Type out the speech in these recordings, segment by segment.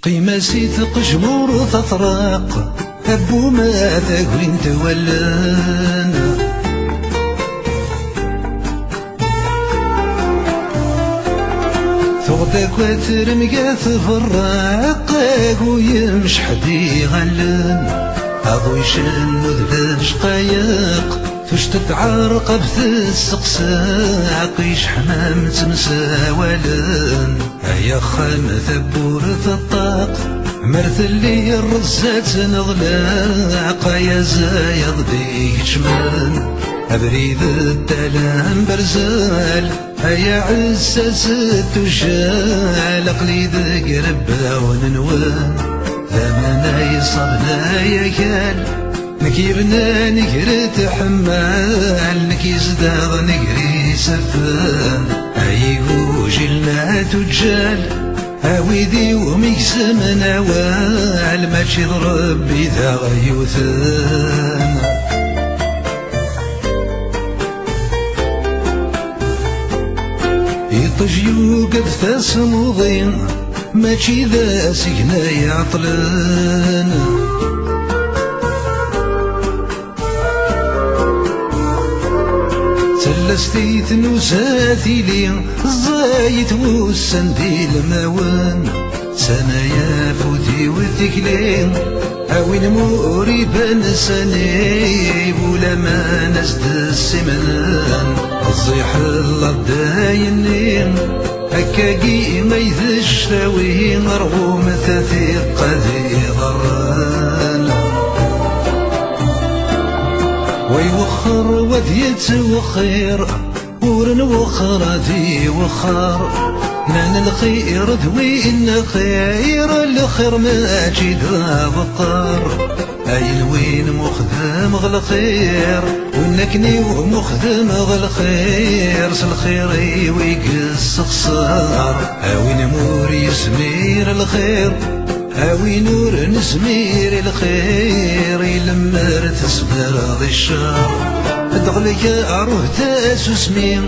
قيمة سيت قجمور تطرق أبو ما تقوين تولانا ثغدك وترمقا تفرق أقو يمش حدي غلن أضو يشن وذلش قايق تشتت عرق بتسقساق يش حمام تمساولن أيا خام ثبور الطاق مرث اللي الرزات نغلاق يا زايض ديك جمال أبريد الدلام برزال أيا عزاز التجال قليد قربا وننوان ثمنا يصبنا يا كال نكيبنا نكرت حمال نكيزداغ نكري سفان أيقو جلنا تجال أويدي وميكسمنا وال ماشي ضرب إذا غيوثان يطجيو قد تسمضين ماشي ذا سكنا يعطلن تلستيت نساتي لي الزايت والسندي الماون سنايا فوتي والتكلين أوين موريبا نسانيب ولا ما نزد السمنان الزيح اللرداينين هكاكي ما يذشتاوي مرغوم تثيق ذي ضران ويوخر وذيت وخير ورن وخر ذي وخر نان الخير ذوين خير الخير ماجد بقر أين وين مخدم غالخير ونكني ومخدم غالخير سالخير ويقص خسار أوين مور يسمير الخير أوي نور نسمير الخير يلمر تصبر ذي الشر دغلك أروه تاسو سمين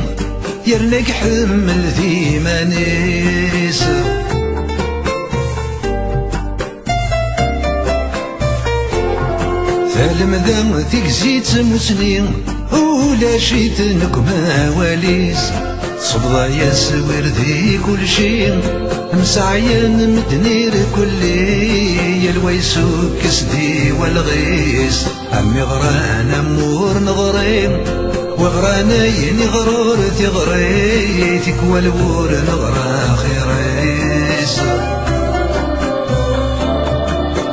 يرنك حمل ذي مانيس ثالم ذا تكزيت مسنين ولا شيت نكما واليس صبضا يسور ذي كل شيء مسعين مدنير كلي الويسو كسدي والغيس عمي غرانا مور نغرين وغرانين غرور تغري تكوى البور نغرا خيريس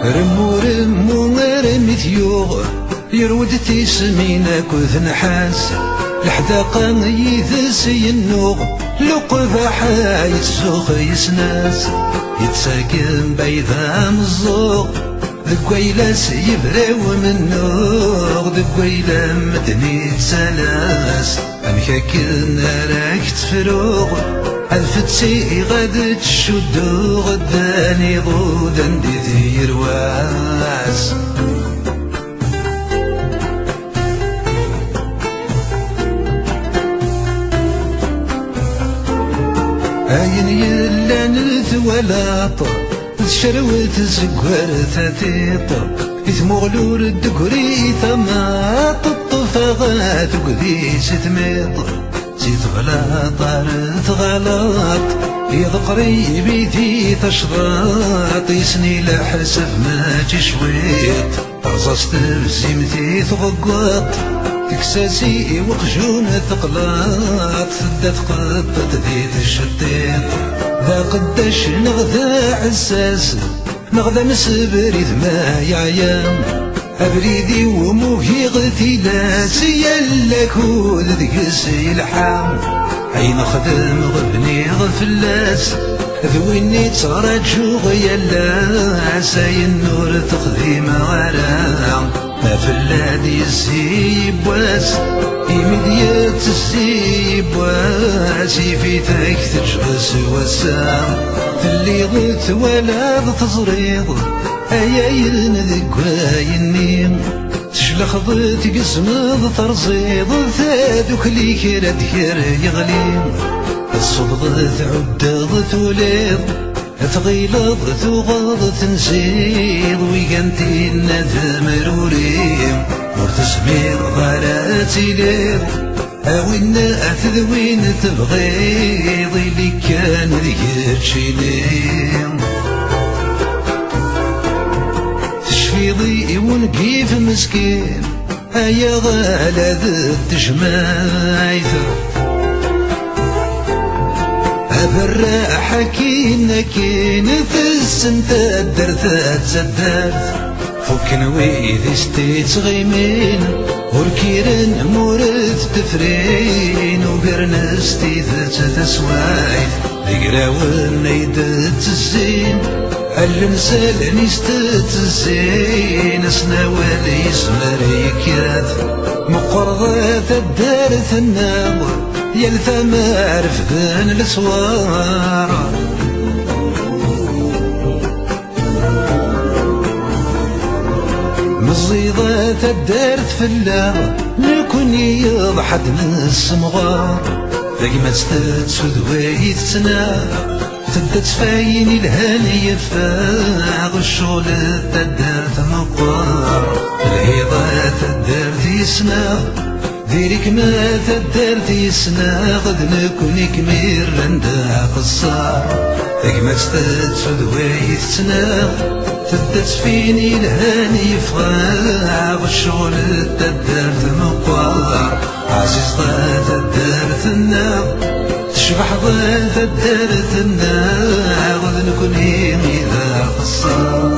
رمو رمو رميت يوغ يرود تيسمينا كوث نحاس الحداقة يذسي النوغ لقفا حايت سوخ يسناس يتساكن بيضا مزوغ ذكويلاس يبراو من نوغ ذكويلا مدني تسالاس أمكاكن راك تفروغ الفتسي غاد تشدو غداني ضودن دي ذي رواس أين يلان الثولاط تشروت زكوار ثاتيط يثمغلور الدكري ثماط الطفاغات وقذي ستميط زيت غلاط غلاط يذقري بيتي تشراط يسني لحسب ما تشويط رصصت بزيمتي ثغقاط تكساسي وقجون ثقلاط ثدت قطت ذي الشطيط ذا قداش نغذا عساس نغذا مسبري ذما يعيام أبريدي وموهي غتيلاس يلك وذكسي الحام أي نخدم غبني غفلاس ذويني تراجو غيالاس أي النور تقديم غرام ما فلاد يسيب واس يمديات السيب واس يفيتك تجغس وسام اللي غث ولا تزريض أياين ذكوايني تشلخض تقسمض ترصيض ثادوك لي كرا دكر يغلي الصبغ تعد توليض تغيلظ تغاض تنسيض ويقنتي الندم مروريم ورتسمير غاراتي ليض أوين أثذوين تبغيض اللي كان ذيك تشيليم تشفيضي ونقيف مسكين هيا غالا ذا تجمايث أبرا كينا كين في السنتا درثات زدات فكن ويذي ستيت غيمين وركيرن مورث تفرين وقرنستي ذات تسوايث ذقراون نيدت الزين المسال نستت الزين اسناوال يسمر يكاث مقرضات الدارث الناور يلثما رفدان الاسوار مزيضات الدارت في اللغة لكن يضحد من السمغار دايما تستسود ويتسنا تبدا تفاين الهاني يفاغ الشغل الدارت مقار الهيضات الدارت يسنا ديريك ما تدارت يسنا غد نكون كمير عندها قصار دايما تستسود ويتسنا تبدت فيني الهاني يفغاغ الشغل الدارت مقوار عزيز ضات الدارت النار تشبح ضات الدارت النار غد نكون إذا قصار